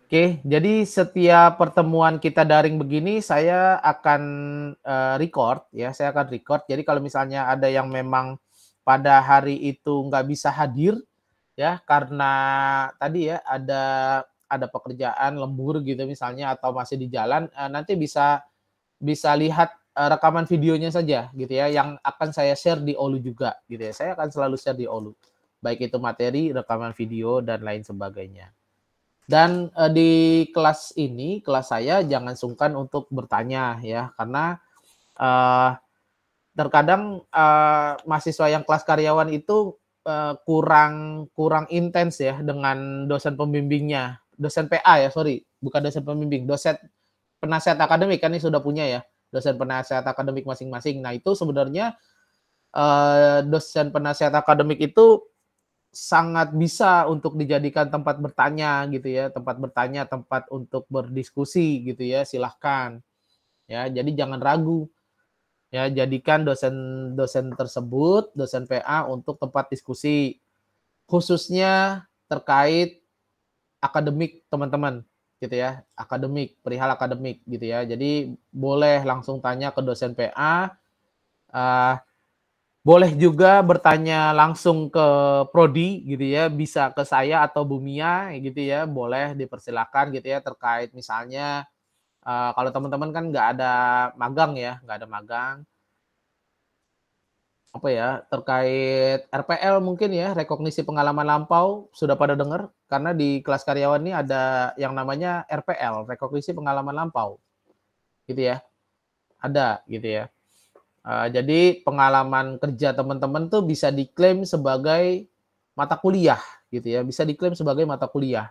Oke, jadi setiap pertemuan kita daring begini, saya akan record ya. Saya akan record. Jadi kalau misalnya ada yang memang pada hari itu nggak bisa hadir, ya karena tadi ya ada pekerjaan lembur gitu misalnya atau masih di jalan, nanti bisa lihat rekaman videonya saja gitu ya yang akan saya share di Olu juga gitu ya. Saya akan selalu share di Olu, baik itu materi, rekaman video dan lain sebagainya. Dan di kelas ini, kelas saya jangan sungkan untuk bertanya ya, karena terkadang mahasiswa yang kelas karyawan itu kurang intens ya dengan dosen pembimbingnya, dosen PA ya, sorry, bukan dosen pembimbing, dosen penasihat akademik kan ini sudah punya ya, dosen penasihat akademik masing-masing. Nah itu sebenarnya dosen penasihat akademik itu sangat bisa untuk dijadikan tempat bertanya gitu ya, tempat bertanya, tempat untuk berdiskusi gitu ya, silahkan. Ya, jadi jangan ragu. Ya, jadikan dosen tersebut, dosen PA untuk tempat diskusi. Khususnya terkait akademik teman-teman. gitu ya, akademik, perihal akademik gitu ya. Jadi boleh langsung tanya ke dosen PA, eh, boleh juga bertanya langsung ke prodi gitu ya, bisa ke saya atau Bu Mia gitu ya, boleh dipersilakan gitu ya terkait misalnya kalau teman-teman kan nggak ada magang ya, nggak ada magang, apa ya, terkait RPL mungkin ya, rekognisi pengalaman lampau, sudah pada dengar? Karena di kelas karyawan ini ada yang namanya RPL, rekognisi pengalaman lampau, gitu ya, ada gitu ya. Jadi pengalaman kerja teman-teman tuh bisa diklaim sebagai mata kuliah gitu ya, bisa diklaim sebagai mata kuliah.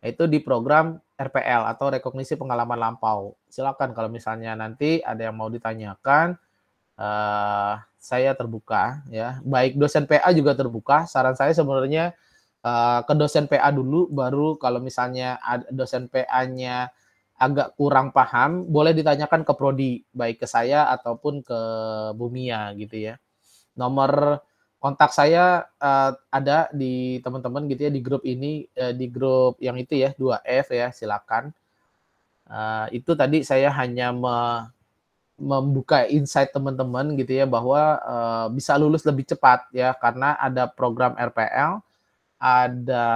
Itu di program RPL atau rekognisi pengalaman lampau. Silakan kalau misalnya nanti ada yang mau ditanyakan, saya terbuka ya. Baik dosen PA juga terbuka. Saran saya sebenarnya ke dosen PA dulu, baru kalau misalnya dosen PA-nya agak kurang paham, boleh ditanyakan ke prodi, baik ke saya ataupun ke Bu Mia gitu ya. Nomor kontak saya ada di teman-teman gitu ya di grup ini, di grup yang itu ya 2F ya, silakan. Itu tadi saya hanya membuka insight teman-teman gitu ya bahwa bisa lulus lebih cepat ya karena ada program RPL, ada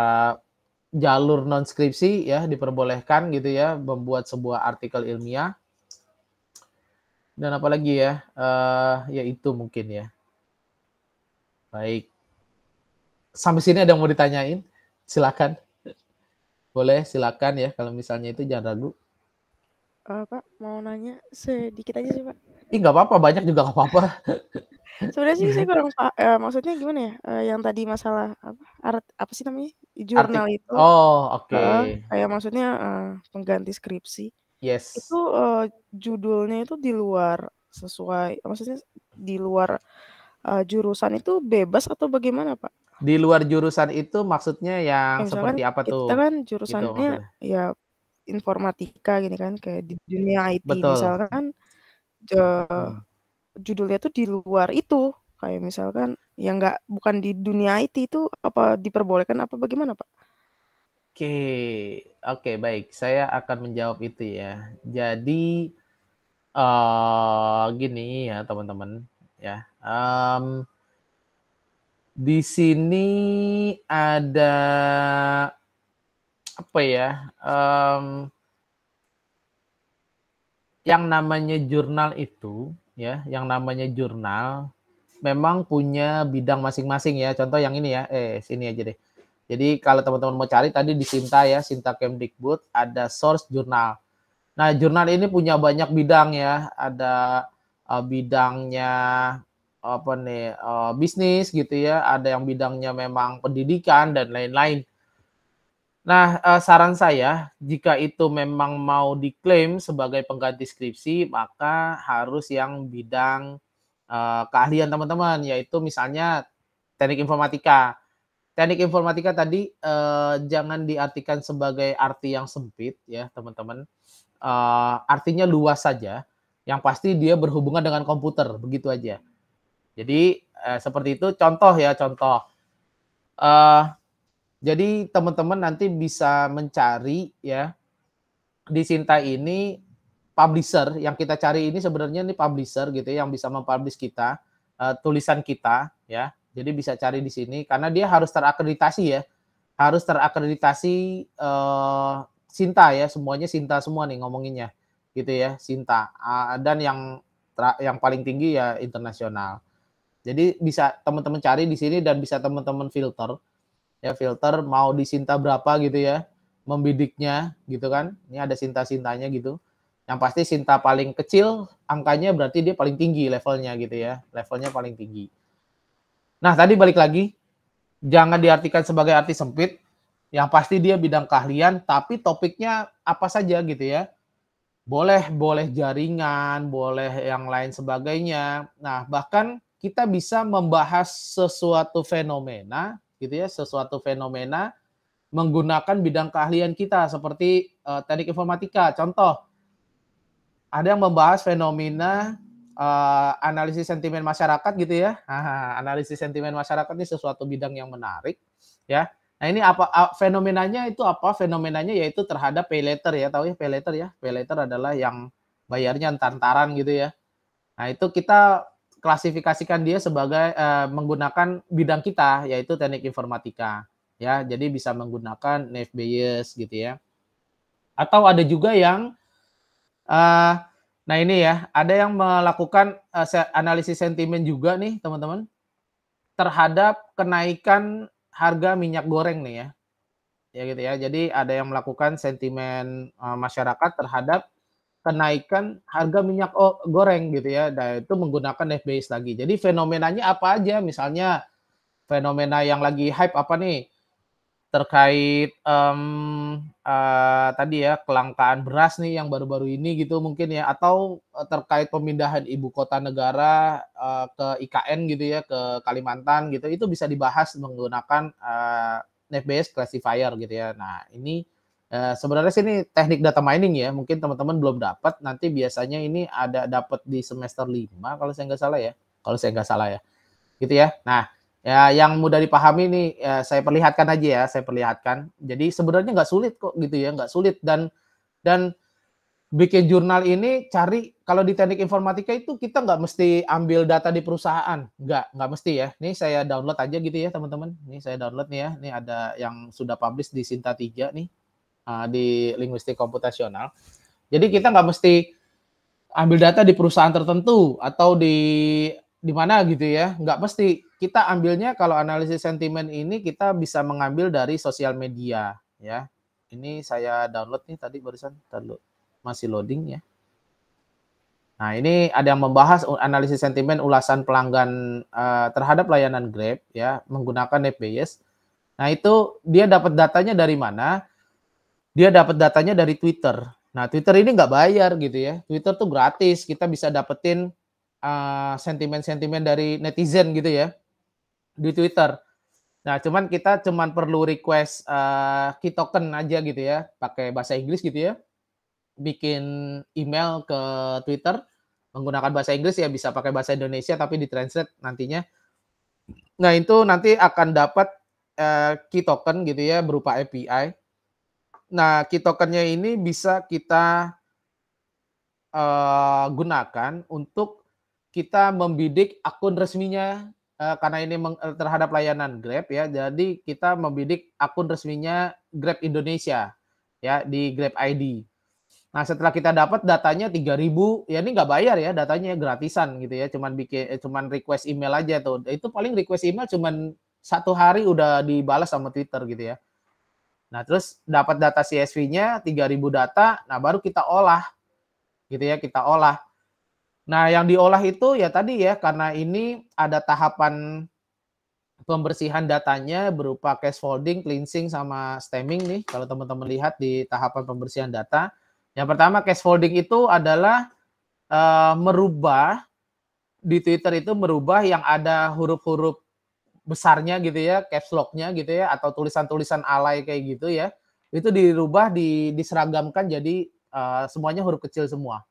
jalur non skripsi ya diperbolehkan gitu ya membuat sebuah artikel ilmiah dan apalagi ya ya itu mungkin ya. Baik. Sampai sini ada yang mau ditanyain? Silakan. Boleh silakan ya kalau misalnya itu jangan ragu. Pak, mau nanya sedikit aja sih, Pak. Ih, nggak apa-apa, banyak juga nggak apa-apa. Sebenarnya sih saya kurang maksudnya gimana ya, yang tadi masalah apa sih namanya, Artik jurnal itu oh, oke. kayak maksudnya, pengganti skripsi, Yes. itu, judulnya itu di luar sesuai maksudnya di luar, jurusan itu bebas atau bagaimana, Pak? Di luar jurusan itu maksudnya yang Misalkan seperti apa kita tuh? kan Gitu jurusannya maksudnya? ya informatika gini kan, kayak di dunia IT Betul. misalkan, Hmm. judulnya tuh di luar itu, kayak misalkan ya bukan di dunia IT itu apa diperbolehkan apa bagaimana, Pak? Oke, oke baik. Saya akan menjawab itu ya. Jadi gini ya teman-teman ya. Di sini ada apa ya? Yang namanya jurnal itu ya, yang namanya jurnal memang punya bidang masing-masing ya. Contoh yang ini ya, sini aja deh. Jadi kalau teman-teman mau cari tadi di Sinta ya, Sinta Kemdikbud ada source jurnal. Nah, jurnal ini punya banyak bidang ya. Ada bidangnya apa nih bisnis gitu ya, ada yang bidangnya memang pendidikan dan lain-lain. Nah, saran saya jika itu memang mau diklaim sebagai pengganti skripsi, maka harus yang bidang keahlian teman-teman, yaitu misalnya teknik informatika. Teknik informatika tadi jangan diartikan sebagai arti yang sempit ya teman-teman. Artinya luas saja, yang pasti dia berhubungan dengan komputer, begitu aja. Jadi, seperti itu contoh ya, contoh. Eee, jadi teman-teman nanti bisa mencari ya, di Sinta ini publisher, yang kita cari ini sebenarnya ini publisher gitu ya, yang bisa mempublish kita, tulisan kita ya. Jadi bisa cari di sini karena dia harus terakreditasi ya, harus terakreditasi, Sinta ya, semuanya Sinta semua nih ngomonginnya, gitu ya, Sinta, dan yang paling tinggi ya internasional. Jadi bisa teman-teman cari di sini dan bisa teman-teman filter, ya filter mau di Sinta berapa gitu ya, membidiknya gitu kan, ini ada Sinta-Sintanya gitu. Yang pasti Sinta paling kecil angkanya berarti dia paling tinggi levelnya gitu ya, levelnya paling tinggi. Nah tadi balik lagi, jangan diartikan sebagai arti sempit, yang pasti dia bidang keahlian, tapi topiknya apa saja gitu ya. Boleh boleh jaringan, boleh yang lain sebagainya. Nah, bahkan kita bisa membahas sesuatu fenomena gitu ya, sesuatu fenomena menggunakan bidang keahlian kita seperti, teknik informatika. Contoh, ada yang membahas fenomena, analisis sentimen masyarakat gitu ya. Analisis sentimen masyarakat ini sesuatu bidang yang menarik ya. Nah ini fenomenanya itu apa? Fenomenanya yaitu terhadap pay later ya, tahu ya pay later ya? Pay later adalah yang bayarnya entar-entaran gitu ya. Nah itu kita klasifikasikan dia sebagai menggunakan bidang kita yaitu teknik informatika ya. Jadi bisa menggunakan Naive Bayes gitu ya. Atau ada juga yang nah ini ya, ada yang melakukan analisis sentimen juga nih teman-teman terhadap kenaikan harga minyak goreng nih ya. Ya gitu ya. Jadi ada yang melakukan sentimen masyarakat terhadap kenaikan harga minyak goreng gitu ya. Dan itu menggunakan FBS lagi. Jadi fenomenanya apa aja? Misalnya fenomena yang lagi hype apa nih? Terkait tadi ya kelangkaan beras nih yang baru-baru ini gitu mungkin ya, atau terkait pemindahan ibu kota negara ke IKN gitu ya, ke Kalimantan gitu, itu bisa dibahas menggunakan Naive-Bayes classifier gitu ya. Nah ini sebenarnya sih ini teknik data mining ya, mungkin teman-teman belum dapat, nanti biasanya ini ada dapat di semester 5 kalau saya nggak salah ya, gitu ya. Nah ya, yang mudah dipahami nih, ya, saya perlihatkan aja ya, saya perlihatkan. Jadi sebenarnya nggak sulit kok gitu ya, nggak sulit dan bikin jurnal ini cari kalau di teknik informatika itu kita nggak mesti ambil data di perusahaan, nggak mesti ya. Nih saya download aja gitu ya teman-teman. Nih saya download nih ya, nih ada yang sudah publish di Sinta 3 nih, di linguistik komputasional. Jadi kita nggak mesti ambil data di perusahaan tertentu atau di mana gitu ya, nggak mesti. Kita ambilnya kalau analisis sentimen ini kita bisa mengambil dari sosial media ya. Ini saya download nih tadi barusan, masih loading ya. Nah ini ada yang membahas analisis sentimen ulasan pelanggan terhadap layanan Grab ya menggunakan Naive-Bayes. Nah itu dia dapat datanya dari mana? Dia dapat datanya dari Twitter. Nah Twitter ini nggak bayar gitu ya. Twitter tuh gratis, kita bisa dapetin sentimen-sentimen dari netizen gitu ya di Twitter. Nah, kita perlu request key token aja gitu ya, pakai bahasa Inggris gitu ya. Bikin email ke Twitter menggunakan bahasa Inggris ya, bisa pakai bahasa Indonesia tapi ditranslate nantinya. Nah, itu nanti akan dapat key token gitu ya berupa API. Nah, key tokennya ini bisa kita gunakan untuk kita membidik akun resminya karena ini terhadap layanan Grab ya. Jadi kita membidik akun resminya Grab Indonesia ya di Grab ID. Nah, setelah kita dapat datanya 3.000, ya ini nggak bayar ya, datanya gratisan gitu ya. Cuman request email aja tuh. Itu paling request email cuman 1 hari udah dibalas sama Twitter gitu ya. Nah, terus dapat data CSV-nya 3.000 data, nah baru kita olah gitu ya, kita olah. Nah, yang diolah itu ya tadi ya, karena ini ada tahapan pembersihan datanya berupa scaffolding, cleansing, sama stemming nih. Kalau teman-teman lihat di tahapan pembersihan data. Yang pertama scaffolding itu adalah merubah, di Twitter itu merubah yang ada huruf-huruf besarnya gitu ya, caps lock-nya gitu ya, atau tulisan-tulisan alay kayak gitu ya. Itu dirubah, diseragamkan jadi semuanya huruf kecil semua.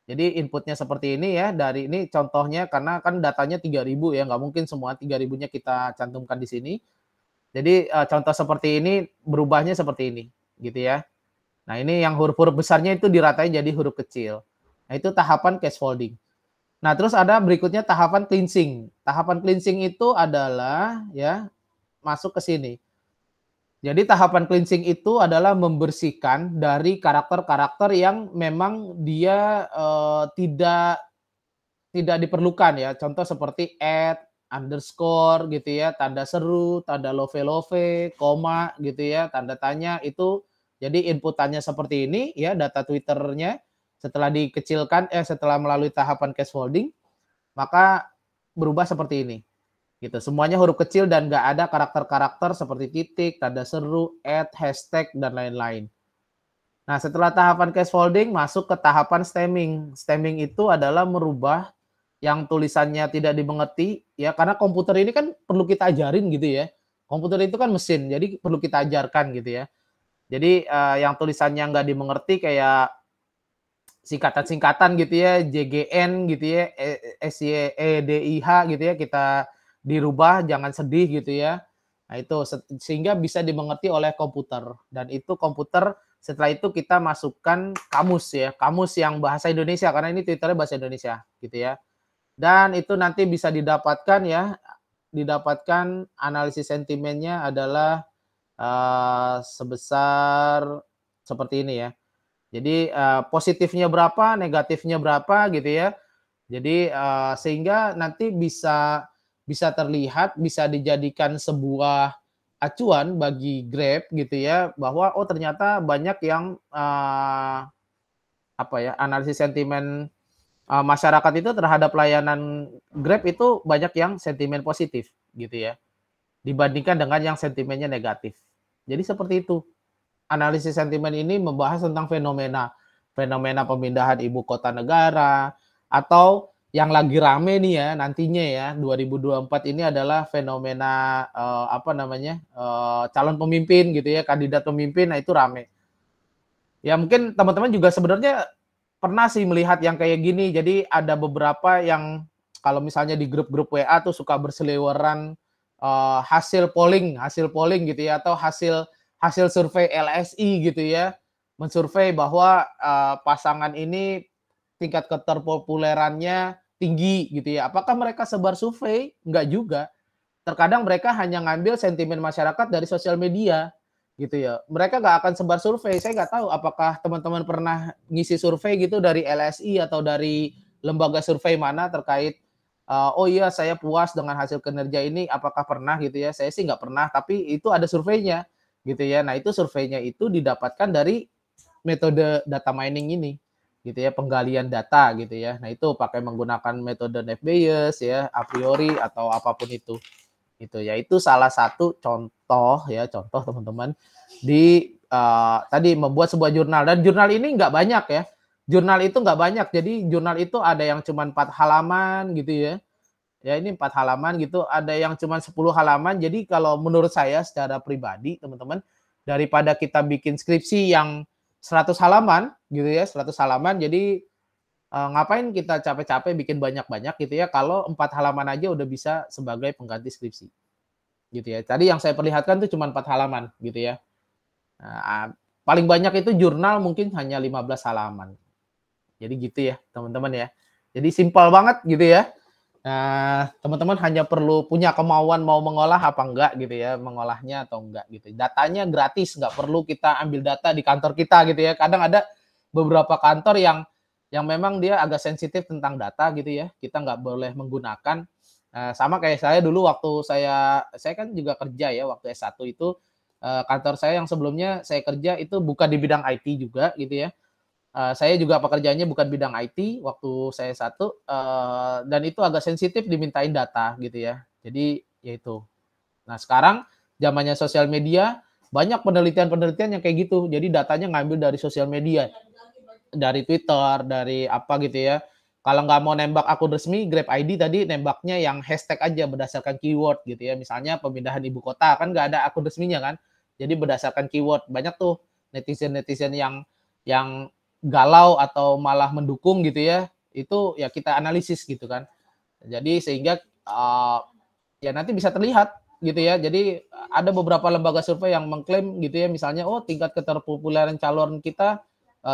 Jadi inputnya seperti ini ya, dari ini contohnya karena kan datanya 3.000 ya, nggak mungkin semua 3.000-nya kita cantumkan di sini. Jadi contoh seperti ini berubahnya seperti ini gitu ya. Nah ini yang huruf-huruf besarnya itu diratain jadi huruf kecil. Nah itu tahapan scaffolding. Nah terus ada berikutnya tahapan cleansing. Tahapan cleansing itu adalah ya masuk ke sini. Jadi tahapan cleansing itu adalah membersihkan dari karakter-karakter yang memang dia tidak diperlukan ya. Contoh seperti @ underscore gitu ya, tanda seru, tanda love-love, koma gitu ya, tanda tanya itu jadi inputannya seperti ini ya, data Twitternya setelah dikecilkan setelah melalui tahapan scaffolding maka berubah seperti ini. Gitu. Semuanya huruf kecil dan nggak ada karakter-karakter seperti titik, tanda seru, hashtag, dan lain-lain. Nah, setelah tahapan scaffolding masuk ke tahapan stemming. Stemming itu adalah merubah yang tulisannya tidak dimengerti, ya karena komputer ini kan perlu kita ajarin gitu ya. Komputer itu kan mesin, jadi perlu kita ajarkan gitu ya. Jadi yang tulisannya nggak dimengerti kayak singkatan-singkatan gitu ya, JGN gitu ya, SYEDIH gitu ya, kita dirubah, jangan sedih gitu ya. Nah Nah, itu sehingga bisa dimengerti oleh komputer, dan itu komputer setelah itu kita masukkan kamus ya, kamus yang bahasa Indonesia karena ini Twitternya bahasa Indonesia gitu ya. Dan itu nanti bisa didapatkan ya, didapatkan analisis sentimennya adalah sebesar seperti ini ya. Jadi positifnya berapa, negatifnya berapa gitu ya. Jadi sehingga nanti bisa terlihat, bisa dijadikan sebuah acuan bagi Grab gitu ya, bahwa oh ternyata banyak yang analisis sentimen masyarakat itu terhadap layanan Grab itu banyak yang sentimen positif gitu ya, dibandingkan dengan yang sentimennya negatif. Jadi seperti itu. Analisis sentimen ini membahas tentang fenomena pemindahan ibu kota negara, atau yang lagi rame nih ya nantinya ya 2024 ini adalah fenomena calon pemimpin gitu ya, kandidat pemimpin. Nah itu rame. Ya mungkin teman-teman juga sebenarnya pernah sih melihat yang kayak gini. Jadi ada beberapa yang kalau misalnya di grup-grup WA tuh suka berseliweran hasil polling gitu ya, atau hasil survei LSI gitu ya, mensurvei bahwa pasangan ini tingkat keterpopulerannya tinggi gitu ya. Apakah mereka sebar survei? Enggak juga. Terkadang mereka hanya ngambil sentimen masyarakat dari sosial media gitu ya. Mereka nggak akan sebar survei. Saya nggak tahu apakah teman-teman pernah ngisi survei gitu dari LSI atau dari lembaga survei mana terkait oh iya saya puas dengan hasil kinerja ini, apakah pernah gitu ya. Saya sih nggak pernah, tapi itu ada surveinya gitu ya. Nah itu surveinya itu didapatkan dari metode data mining ini gitu ya, penggalian data gitu ya. Nah itu pakai menggunakan metode Naive Bayes ya, a priori atau apapun itu. Itu ya, itu salah satu contoh ya, contoh teman-teman di tadi membuat sebuah jurnal. Dan jurnal ini nggak banyak ya, jurnal itu nggak banyak. Jadi jurnal itu ada yang cuma 4 halaman gitu ya. Ya ini 4 halaman gitu, ada yang cuma 10 halaman. Jadi kalau menurut saya secara pribadi teman-teman, daripada kita bikin skripsi yang 100 halaman gitu ya, 100 halaman, jadi ngapain kita capek-capek bikin banyak-banyak gitu ya, kalau 4 halaman aja udah bisa sebagai pengganti skripsi gitu ya. Tadi yang saya perlihatkan tuh cuma 4 halaman gitu ya. Nah, paling banyak itu jurnal mungkin hanya 15 halaman. Jadi gitu ya teman-teman ya. Jadi simpel banget gitu ya. Nah, teman-teman hanya perlu punya kemauan mau mengolah apa enggak gitu ya, mengolahnya atau enggak gitu. Datanya gratis, nggak perlu kita ambil data di kantor kita gitu ya. Kadang ada beberapa kantor yang memang dia agak sensitif tentang data gitu ya. Kita nggak boleh menggunakan. Sama kayak saya dulu waktu saya kan juga kerja ya waktu S1 itu, kantor saya yang sebelumnya saya kerja itu bukan di bidang IT juga gitu ya. Saya juga pekerjaannya bukan bidang IT waktu saya satu, dan itu agak sensitif dimintain data gitu ya. Jadi ya itu. Nah sekarang zamannya sosial media, banyak penelitian-penelitian yang kayak gitu. Jadi datanya ngambil dari sosial media, dari Twitter, dari apa gitu ya. Kalau nggak mau nembak akun resmi, Grab ID tadi nembaknya yang hashtag aja berdasarkan keyword gitu ya. Misalnya pemindahan ibu kota, kan nggak ada akun resminya kan. Jadi berdasarkan keyword. Banyak tuh netizen-netizen yang galau atau malah mendukung gitu ya. Itu ya kita analisis gitu kan. Jadi sehingga ya nanti bisa terlihat gitu ya. Jadi ada beberapa lembaga survei yang mengklaim gitu ya, misalnya oh tingkat keterpopuleran calon kita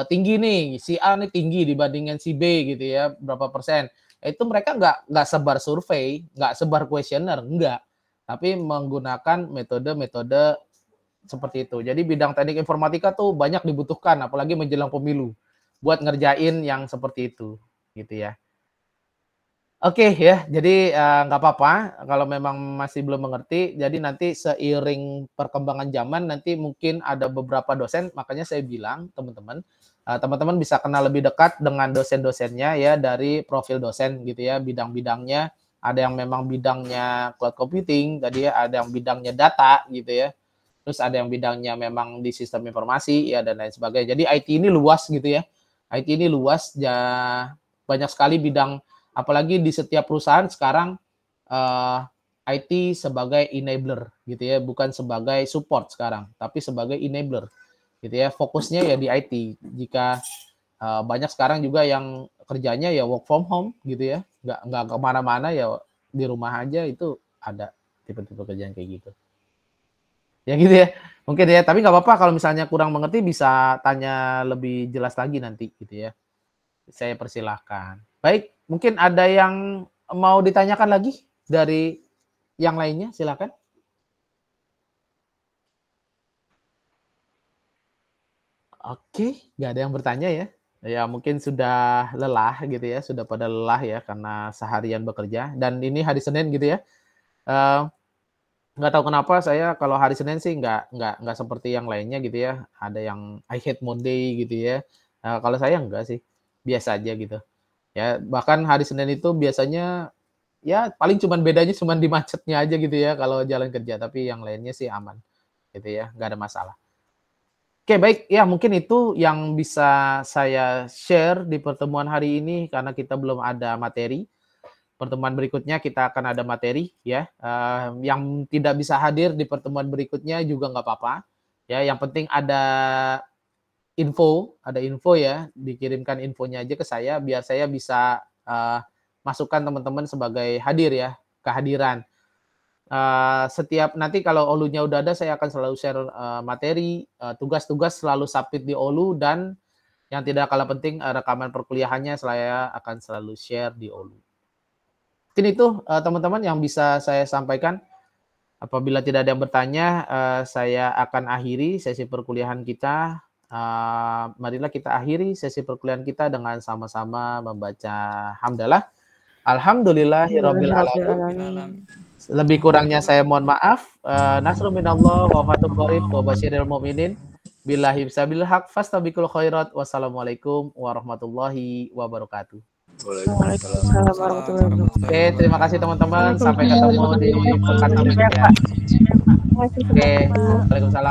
tinggi nih, si A nih tinggi dibandingkan si B gitu ya, berapa persen. Itu mereka nggak sebar survei, nggak sebar kuesioner, enggak. Tapi menggunakan metode-metode seperti itu. Jadi bidang teknik informatika tuh banyak dibutuhkan, apalagi menjelang pemilu, buat ngerjain yang seperti itu, gitu ya. Oke ya, jadi nggak apa-apa kalau memang masih belum mengerti. Jadi nanti seiring perkembangan zaman nanti mungkin ada beberapa dosen, makanya saya bilang teman-teman, teman-teman bisa kenal lebih dekat dengan dosen-dosennya ya dari profil dosen gitu ya, bidang-bidangnya. Ada yang memang bidangnya cloud computing, tadi ya ada yang bidangnya data gitu ya. Terus ada yang bidangnya memang di sistem informasi ya dan lain sebagainya. Jadi IT ini luas gitu ya. IT ini luas ya, banyak sekali bidang. Apalagi di setiap perusahaan sekarang IT sebagai enabler gitu ya, bukan sebagai support sekarang, tapi sebagai enabler gitu ya. Fokusnya ya di IT. Jika banyak sekarang juga yang kerjanya ya work from home gitu ya, nggak kemana-mana ya, di rumah aja, itu ada tipe-tipe kerjaan kayak gitu. Ya gitu ya. Mungkin ya, tapi nggak apa-apa kalau misalnya kurang mengerti bisa tanya lebih jelas lagi nanti gitu ya. Saya persilahkan. Baik, mungkin ada yang mau ditanyakan lagi dari yang lainnya, silakan. Oke, nggak ada yang bertanya ya. Ya mungkin sudah lelah gitu ya, sudah pada lelah ya karena seharian bekerja. Dan ini hari Senin gitu ya. Eh, nggak tahu kenapa saya kalau hari Senin sih nggak seperti yang lainnya gitu ya. Ada yang I hate Monday gitu ya. Kalau saya enggak sih, biasa aja gitu. Ya bahkan hari Senin itu biasanya ya paling cuman bedanya cuman di macetnya aja gitu ya kalau jalan kerja. Tapi yang lainnya sih aman gitu ya, nggak ada masalah. Oke, baik. Ya, mungkin itu yang bisa saya share di pertemuan hari ini karena kita belum ada materi. Pertemuan berikutnya kita akan ada materi ya. Yang tidak bisa hadir di pertemuan berikutnya juga nggak apa-apa. Ya, yang penting ada info ya, dikirimkan infonya aja ke saya biar saya bisa masukkan teman-teman sebagai hadir ya, kehadiran. Setiap nanti kalau Olunya udah ada, saya akan selalu share materi, tugas-tugas selalu submit di Olu, dan yang tidak kalah penting rekaman perkuliahannya saya akan selalu share di Olu. Mungkin itu teman-teman yang bisa saya sampaikan. Apabila tidak ada yang bertanya, saya akan akhiri sesi perkuliahan kita. Marilah kita akhiri sesi perkuliahan kita dengan sama-sama membaca hamdalah. Alhamdulillahirabbil alamin. Lebih kurangnya saya mohon maaf. Nasrun minallah wa fathun qarib wa basyiril mu'minin. Billahi bisabil haq fastabiqul khairat. Wassalamualaikum warahmatullahi wabarakatuh. Waalaikumsalam warahmatullahi wabarakatuh. Oke, terima kasih teman-teman. Sampai ketemu di pekan berikutnya. Oke, waalaikumsalam.